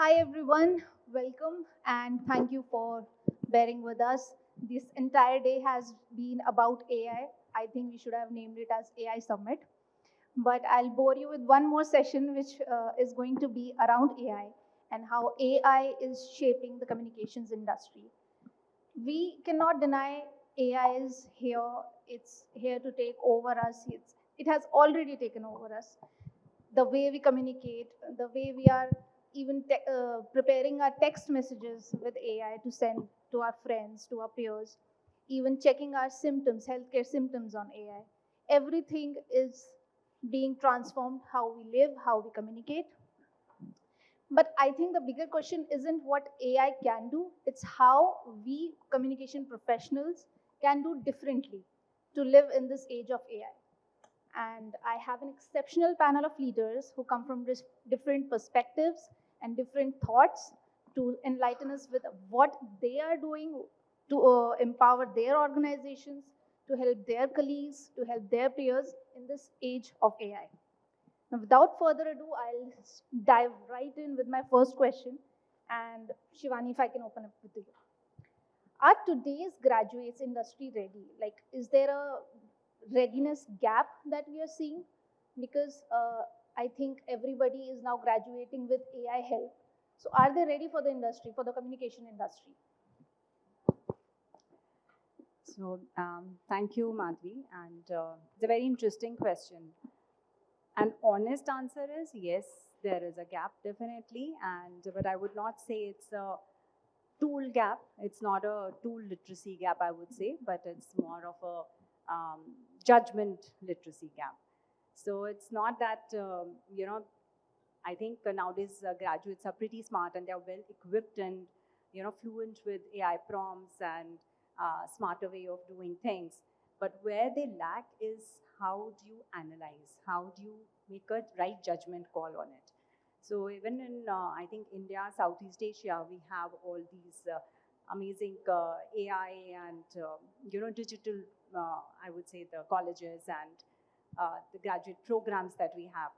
Hi everyone, welcome and thank you for bearing with us. This entire day has been about AI. I think we should have named it as AI Summit. But I'll bore you with one more session which is going to be around AI and how AI is shaping the communications industry. We cannot deny AI is here. It's here to take over us. It has already taken over us. The way we communicate, the way we are even preparing our text messages with AI to send to our friends, to our peers, even checking our symptoms, healthcare symptoms on AI. Everything is being transformed, how we live, how we communicate. But I think the bigger question isn't what AI can do, it's how we communication professionals can do differently to live in this age of AI. And I have an exceptional panel of leaders who come from different perspectives and different thoughts to enlighten us with what they are doing to empower their organizations, to help their colleagues, to help their peers in this age of AI. Now, without further ado, I'll dive right in with my first question. And Shivani, if I can open up with you. Are today's graduates industry ready? Like, is there a readiness gap that we are seeing? Because I think everybody is now graduating with AI help. So, are they ready for the industry, for the communication industry? Thank you, Madhvi. And it's a very interesting question. An honest answer is yes, there is a gap definitely, but I would not say it's a tool gap. It's not a tool literacy gap, I would say, but it's more of a judgment literacy gap. So it's not that I think nowadays graduates are pretty smart and they're well equipped and fluent with AI prompts and smarter way of doing things. But where they lack is how do you analyze? How do you make a right judgment call on it? So even in I think India, Southeast Asia, we have all these amazing AI and digital. I would say the colleges and the graduate programs that we have.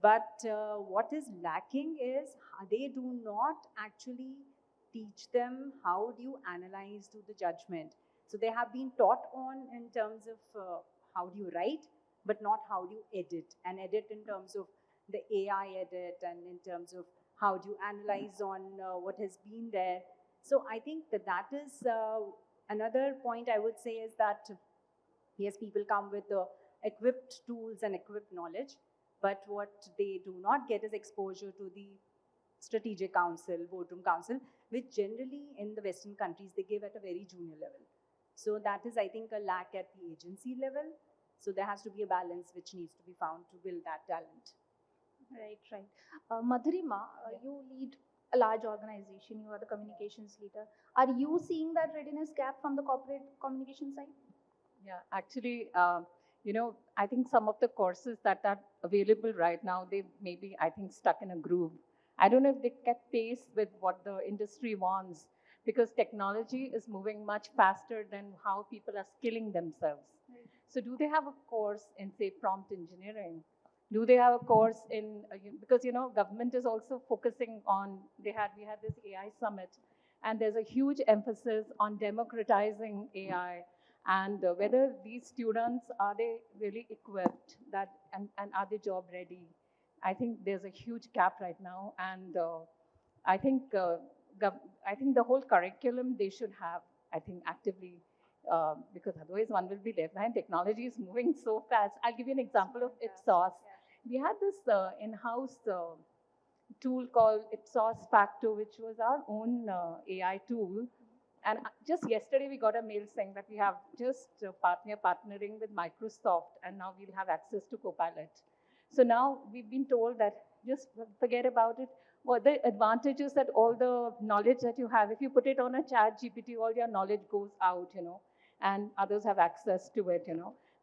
But what is lacking is they do not actually teach them how do you analyze, do the judgment. So they have been taught on in terms of how do you write, but not how do you edit. And edit in terms of the AI edit and in terms of how do you analyze on what has been there. So I think that is another point I would say is that yes, people come with the equipped tools and equipped knowledge, but what they do not get is exposure to the strategic council, boardroom council, which generally in the Western countries they give at a very junior level. So that is, I think, a lack at the agency level. So there has to be a balance which needs to be found to build that talent. Right. Madhurima, you lead a large organization, you are the communications leader. Are you seeing that readiness gap from the corporate communication side? Yeah, actually, I think some of the courses that are available right now, they may be, I think, stuck in a groove. I don't know if they kept pace with what the industry wants because technology is moving much faster than how people are skilling themselves. Right. So do they have a course in, say, prompt engineering? Do they have a course in, because, government is also focusing on, we had this AI summit, and there's a huge emphasis on democratizing AI and whether these students, are they really equipped and are they job ready? I think there's a huge gap right now, and I think I think the whole curriculum they should have, I think, actively, because otherwise one will be left behind. Technology is moving so fast. I'll give you an example of Ipsos. We had this in-house tool called Ipsos Facto, which was our own AI tool. And just yesterday, we got a mail saying that we have just partnering with Microsoft, and now we'll have access to Copilot. So now we've been told that just forget about it. What the advantages that all the knowledge that you have, if you put it on a chat GPT, all your knowledge goes out, and others have access to it,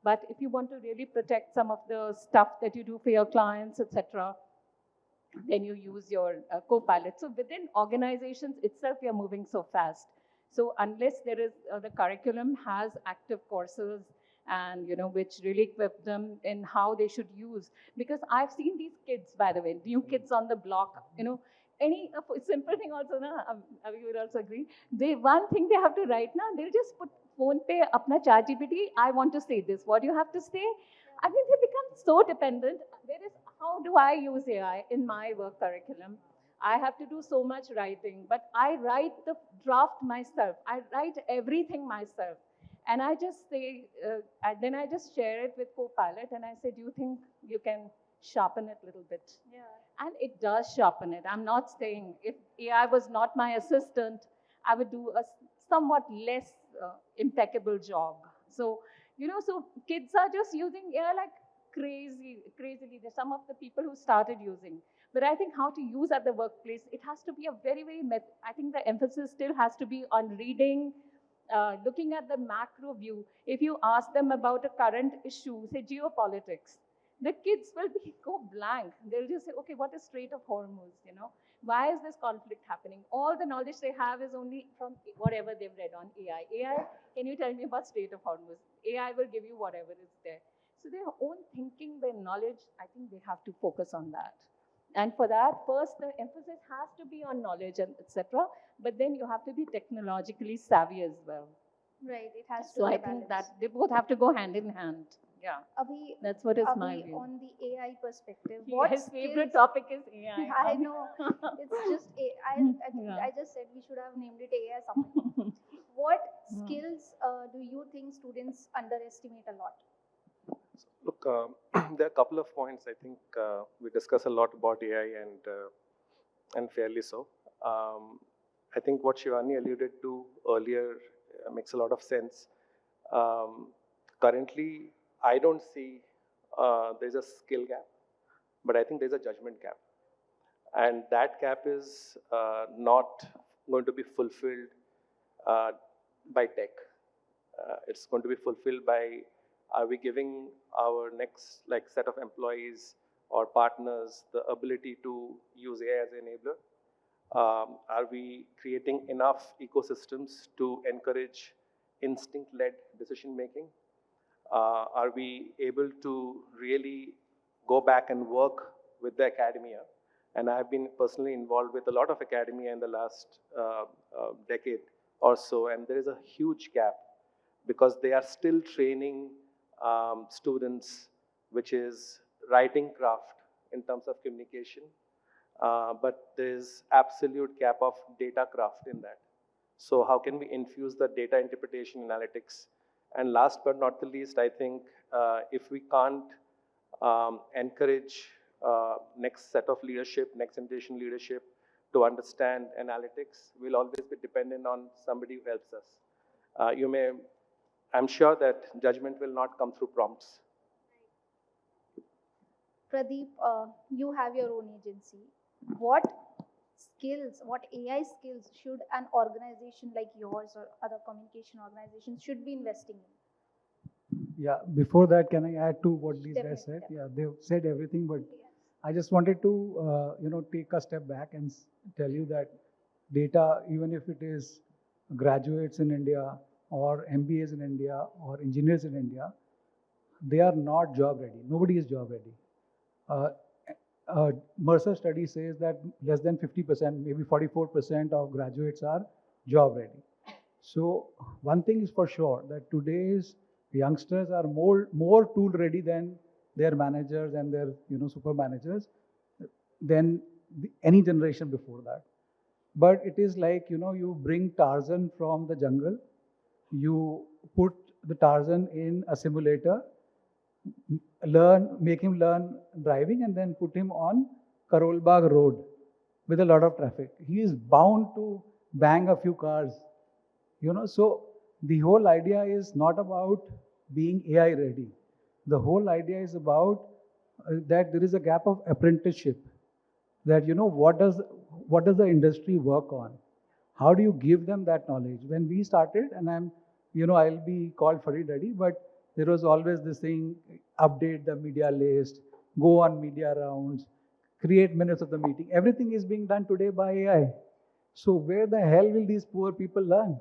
But if you want to really protect some of the stuff that you do for your clients, etc., then you use your Copilot. So within organizations itself, we are moving so fast. So unless there is the curriculum has active courses and which really equip them in how they should use, because I've seen these kids, by the way, new kids on the block, any simple thing also, na, Avi would also agree. One thing they have to write now, they'll just put phone pe apna chat GPT. I want to say this. What do you have to say? I mean, they become so dependent. There is, how do I use AI in my work curriculum? I have to do so much writing, but I write the draft myself. I write everything myself. And I just say, then I just share it with Copilot, and I say, do you think you can sharpen it a little bit? Yeah. And it does sharpen it. I'm not saying if AI was not my assistant, I would do a somewhat less impeccable job. So, so kids are just using AI like crazily. There's some of the people who started using. But I think how to use at the workplace, it has to be a very, I think the emphasis still has to be on reading, looking at the macro view. If you ask them about a current issue, say geopolitics, the kids will go blank. They'll just say, okay, what is Strait of Hormuz? Why is this conflict happening? All the knowledge they have is only from whatever they've read on AI. AI, can you tell me about Strait of Hormuz? AI will give you whatever is there. So their own thinking, their knowledge, I think they have to focus on that. And for that, first, the emphasis has to be on knowledge and etc. But then you have to be technologically savvy as well. Right, it has to So be I a think balance. that they both have to go hand in hand. Yeah, Abhi, that's what is my Abhi, view. on the AI perspective, His favorite topic is AI. I know, it's just Yeah. I just said we should have named it AI something. What skills do you think students underestimate a lot? Look, there are a couple of points. I think we discuss a lot about AI and fairly so. I think what Shivani alluded to earlier makes a lot of sense. Currently, I don't see there's a skill gap, but I think there's a judgment gap. And that gap is not going to be fulfilled uh, by tech. It's going to be fulfilled by, are we giving our next set of employees or partners the ability to use AI as an enabler? Are we creating enough ecosystems to encourage instinct-led decision making? Are we able to really go back and work with the academia? And I've been personally involved with a lot of academia in the last decade or so, and there is a huge gap because they are still training students, which is writing craft in terms of communication, but there is absolute gap of data craft in that. So how can we infuse the data interpretation analytics? And last but not the least, I think if we can't encourage next set of leadership, next generation leadership to understand analytics, we'll always be dependent on somebody who helps us. I'm sure that judgment will not come through prompts. Pradeep, you have your own agency. What skills, what AI skills should an organization like yours or other communication organizations should be investing in? Yeah, before that, can I add to what these Definitely, guys said? definitely. Yeah, they've said everything, but Yes. I just wanted to, take a step back and tell you that data, even if it is graduates in India or MBAs in India or engineers in India, they are not job ready. Nobody is job ready. Uh, Mercer study says that less than 50%, maybe 44% of graduates are job ready. So one thing is for sure that today's youngsters are more tool ready than their managers and their super managers than any generation before that. But it is like you bring Tarzan from the jungle, you put the Tarzan in a simulator, make him learn driving, and then put him on Karol Bagh Road with a lot of traffic. He is bound to bang a few cars. So the whole idea is not about being AI ready. The whole idea is about that there is a gap of apprenticeship. That what does the industry work on? How do you give them that knowledge? When we started, and I'll be called Farid Reddy, but there was always this thing: update the media list, go on media rounds, create minutes of the meeting. Everything is being done today by AI. So where the hell will these poor people learn?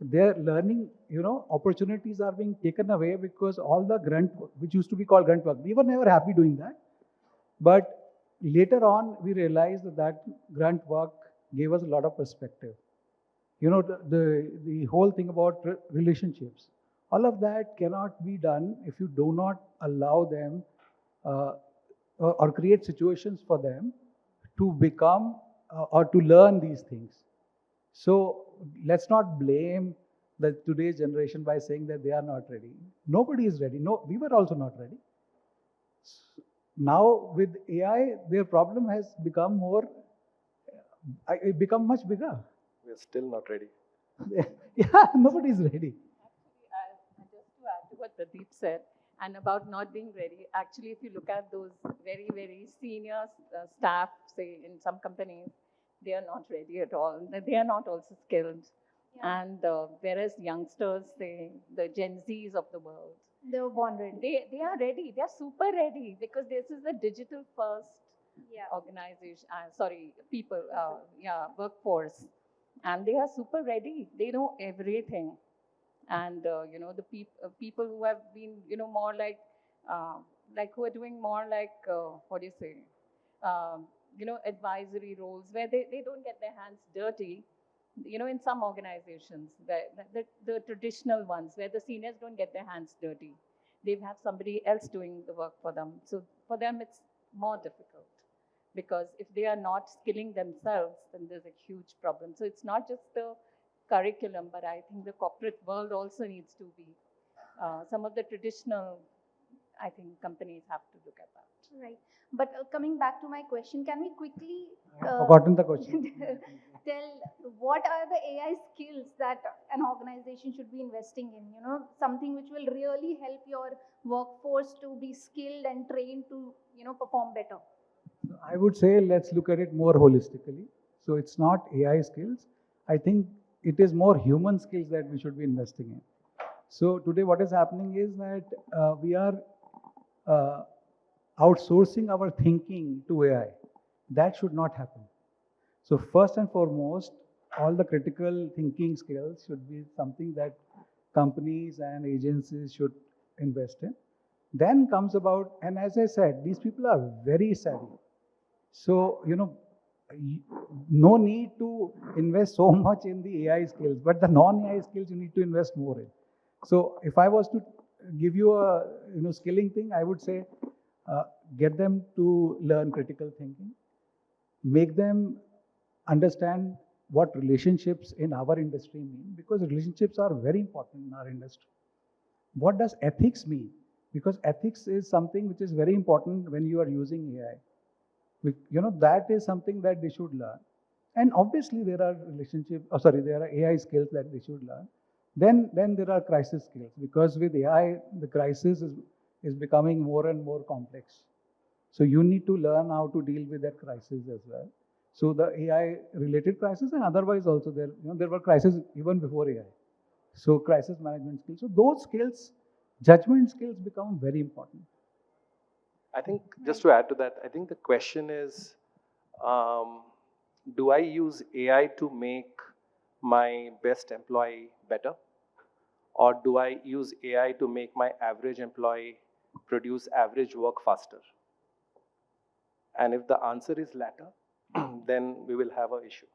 Their learning, opportunities are being taken away because all the grunt work, which used to be called grunt work, we were never happy doing that. But later on, we realized that that grunt work gave us a lot of perspective. You know, the whole thing about relationships, all of that cannot be done if you do not allow them uh, or create situations for them to become or to learn these things. So let's not blame the today's generation by saying that they are not ready. Nobody is ready. No, we were also not ready. Now with AI, their problem has become more, it become much bigger. We're still not ready. Yeah, nobody is ready. Just to add to what Pradeep said, and about not being ready, actually, if you look at those very, very senior staff, say in some companies, they are not ready at all. They are not also skilled. Yeah. And whereas youngsters, say the Gen Zs of the world, They were born ready. they are ready. They are super ready because this is a digital first Yeah. organization. People. Yeah, workforce, and they are super ready. They know everything, and the people who have been more like who are doing more like what do you say, advisory roles where they don't get their hands dirty. In some organizations, the traditional ones where the seniors don't get their hands dirty, they have somebody else doing the work for them. So for them, it's more difficult because if they are not skilling themselves, then there's a huge problem. So it's not just the curriculum, but I think the corporate world also needs to be some of the traditional. I think companies have to look at that. Right. But coming back to my question, can we quickly Forgotten the question. tell what are the AI skills that an organization should be investing in? Something which will really help your workforce to be skilled and trained to, perform better. I would say let's look at it more holistically. So it's not AI skills. I think it is more human skills that we should be investing in. So today, what is happening is that we are uh, outsourcing our thinking to AI. That should not happen. So first and foremost, all the critical thinking skills should be something that companies and agencies should invest in. Then comes about, and as I said, these people are very savvy. So, no need to invest so much in the AI skills, but the non-AI skills you need to invest more in. So, if I was to give you a skilling thing, I would say get them to learn critical thinking, make them understand what relationships in our industry mean, because relationships are very important in our industry. What does ethics mean? Because ethics is something which is very important when you are using AI. That is something that they should learn. And obviously there are there are AI skills that they should learn. Then there are crisis skills, because with AI, the crisis is becoming more and more complex. So you need to learn how to deal with that crisis as well. So the AI related crisis, and otherwise also there were crises even before AI. So crisis management skills. So those skills, judgment skills become very important. I think just to add to that, I think the question is, um, do I use AI to make my best employee better? Or do I use AI to make my average employee produce average work faster? And if the answer is latter, then we will have an issue.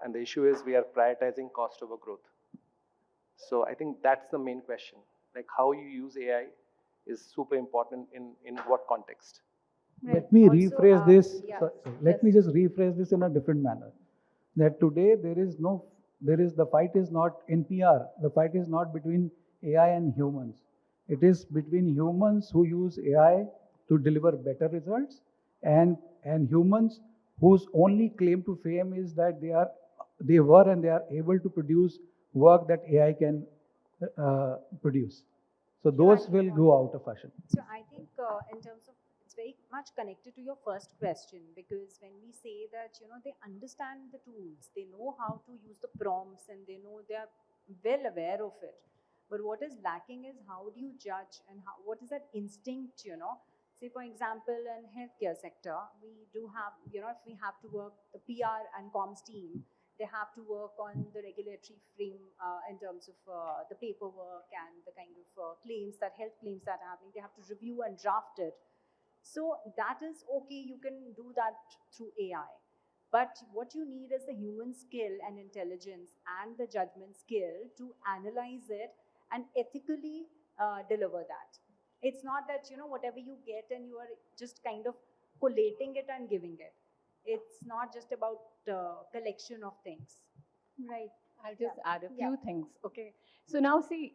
And the issue is we are prioritizing cost over growth. So I think that's the main question. Like how you use AI is super important in what context. Let me Also, rephrase this. yeah, Let me yes. just rephrase this in a different manner. That today the fight is not in PR. The fight is not between AI and humans. It is between humans who use AI to deliver better results, and humans whose only claim to fame is that they were and they are able to produce work that AI can produce. So those will go out of fashion. So I think in terms of, it's very much connected to your first question, because when we say that they understand the tools, they know how to use the prompts, and they know, they are well aware of it. But what is lacking is how do you judge, and what is that instinct? Say for example, in healthcare sector, we do have, if we have to work the PR and comms team, they have to work on the regulatory frame in terms of the paperwork and the kind of claims, that health claims that are happening. They have to review and draft it. So that is okay, you can do that through AI. But what you need is the human skill and intelligence and the judgment skill to analyze it and ethically deliver that. It's not that, whatever you get and you are just kind of collating it and giving it. It's not just about collection of things. Right. I'll just add a Yeah. few things. Okay. So now see,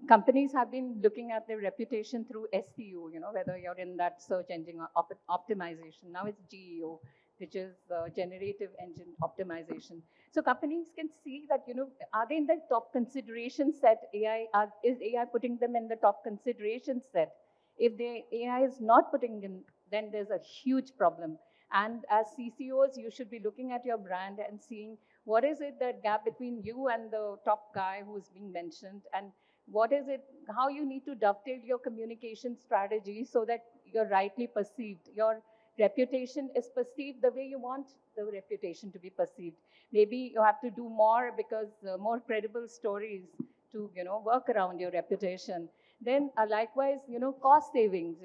companies have been looking at their reputation through SEO, whether you're in that search engine optimization. Now it's GEO, which is generative engine optimization. So companies can see that, are they in the top consideration set? Is AI putting them in the top consideration set? If the AI is not putting in, then there's a huge problem. And as CCOs, you should be looking at your brand and seeing what is it, that gap between you and the top guy who's being mentioned, and what is it, how you need to dovetail your communication strategy so that you're rightly perceived, your reputation is perceived the way you want the reputation to be perceived. Maybe you have to do more, because more credible stories to work around your reputation. Then likewise, cost savings.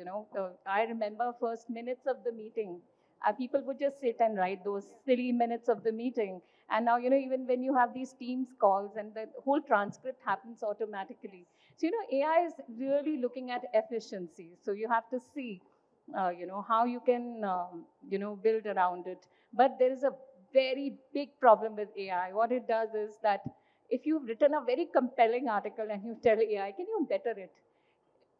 I remember first minutes of the meeting, people would just sit and write those silly minutes of the meeting. And now, even when you have these Teams calls, and the whole transcript happens automatically. So, AI is really looking at efficiency. So you have to see, how you can, build around it. But there is a very big problem with AI. What it does is that if you've written a very compelling article and you tell AI, can you better it?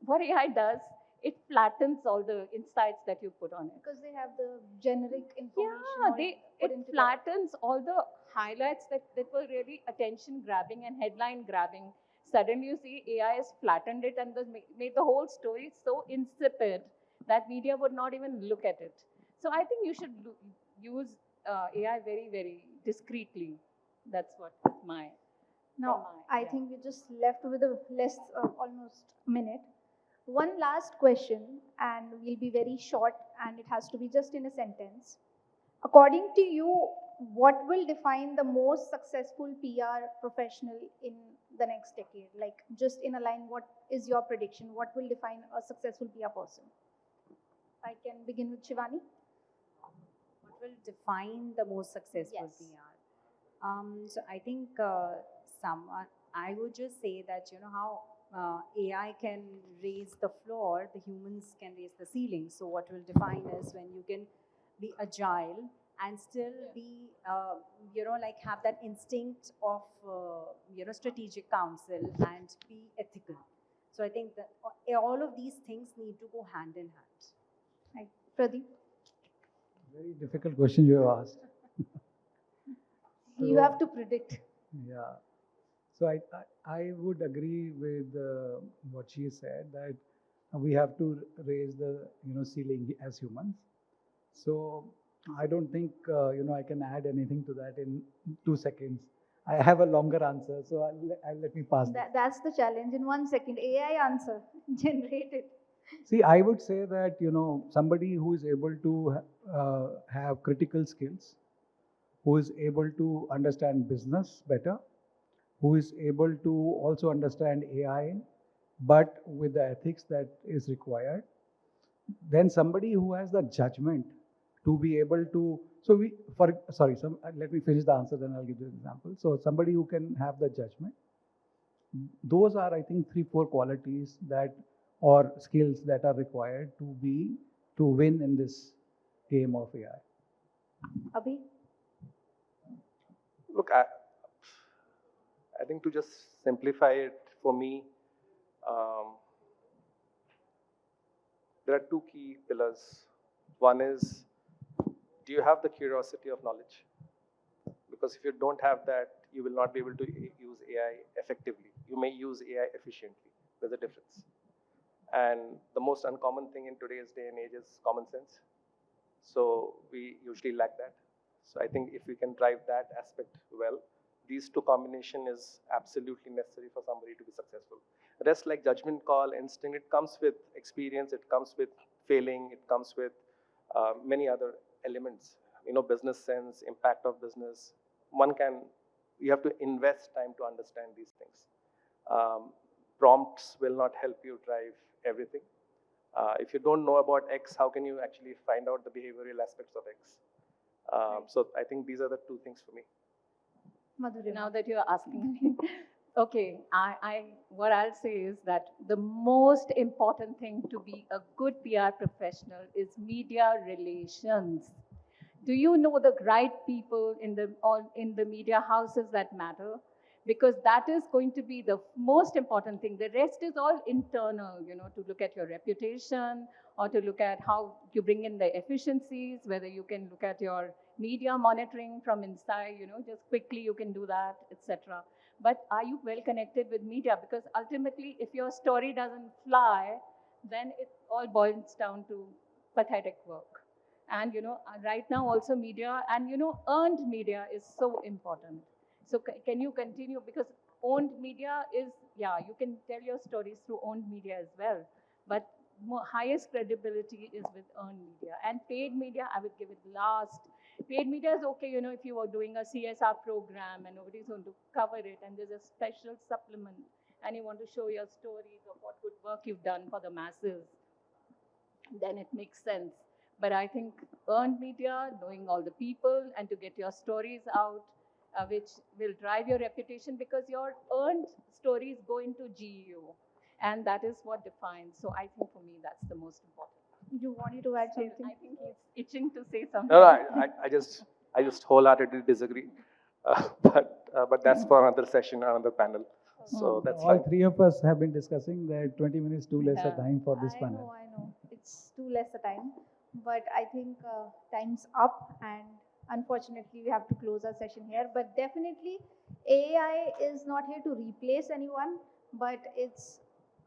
What AI does, it flattens all the insights that you put on it. Because they have the generic information. Yeah, it flattens all the highlights that were really attention grabbing and headline grabbing. Suddenly you see AI has flattened it and made the whole story so insipid that media would not even look at it. So I think you should use AI very, very discreetly. That's what my. Now, I think we just left with a less almost a minute. One last question, and we'll be very short, and it has to be just in a sentence. According to you, what will define the most successful PR professional in the next decade? Like, just in a line, what is your prediction? What will define a successful PR person? I can begin with Shivani. What will define the most successful Yes. PR? So I think I would just say that, how AI can raise the floor, the humans can raise the ceiling. So what will define is when you can be agile and still be, like have that instinct of, strategic counsel and be ethical. So I think that all of these things need to go hand in hand. Right. Pradeep, Very difficult question you have asked. you have to predict. Yeah. So I would agree with what she said, that we have to raise the ceiling as humans. So I don't think I can add anything to that in 2 seconds. I have a longer answer, so I'll let me pass that. That's the challenge. In 1 second, AI answer generated. See, I would say that somebody who is able to have critical skills, who is able to understand business better, who is able to also understand AI, but with the ethics that is required. Then somebody who has the judgment to be able to. So let me finish the answer, then I'll give you an example. So somebody who can have the judgment. Those are, I think, 3-4 qualities or skills that are required to win in this game of AI. Abhi? Look, I think to just simplify it for me, there are 2 key pillars. One is, do you have the curiosity of knowledge? Because if you don't have that, you will not be able to use AI effectively. You may use AI efficiently. There's a difference. And the most uncommon thing in today's day and age is common sense. So we usually lack that. So I think if we can drive that aspect well, these 2 combination is absolutely necessary for somebody to be successful. Rest, like judgment call, instinct, it comes with experience, it comes with failing, it comes with many other elements. Business sense, impact of business. You have to invest time to understand these things. Prompts will not help you drive everything. If you don't know about X, how can you actually find out the behavioral aspects of X? So I think these are the two things for me. Madhurima. Now that you're asking me, okay, what I'll say is that the most important thing to be a good PR professional is media relations. Do you know the right people in the media houses that matter? Because that is going to be the most important thing. The rest is all internal, to look at your reputation or to look at how you bring in the efficiencies, whether you can look at your media monitoring from inside, just quickly you can do that, etc. But are you well connected with media? Because ultimately, if your story doesn't fly, then it all boils down to pathetic work. And right now also media and earned media is so important. So can you continue, because owned media is, yeah, you can tell your stories through owned media as well, but highest credibility is with earned media. And paid media, I would give it last. Paid media is okay, if you are doing a CSR program and nobody's going to cover it and there's a special supplement and you want to show your stories of what good work you've done for the masses, then it makes sense. But I think earned media, knowing all the people and to get your stories out, which will drive your reputation, because your earned stories go into GEO. And that is what defines. So I think for me, that's the most important. You wanted to add something? I think he's itching to say something. No, I just wholeheartedly disagree. But that's for another session, another panel. So that's All fine. three of us have been discussing that 20 minutes too less a Yeah. time for this I panel. know. It's too less a time. But I think time's up, and unfortunately, we have to close our session here. But definitely, AI is not here to replace anyone, but it's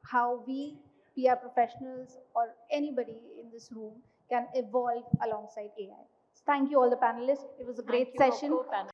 how we, PR professionals, or anybody in this room can evolve alongside AI. Thank you, all the panelists. It was a great Thank you, session. co-panelists.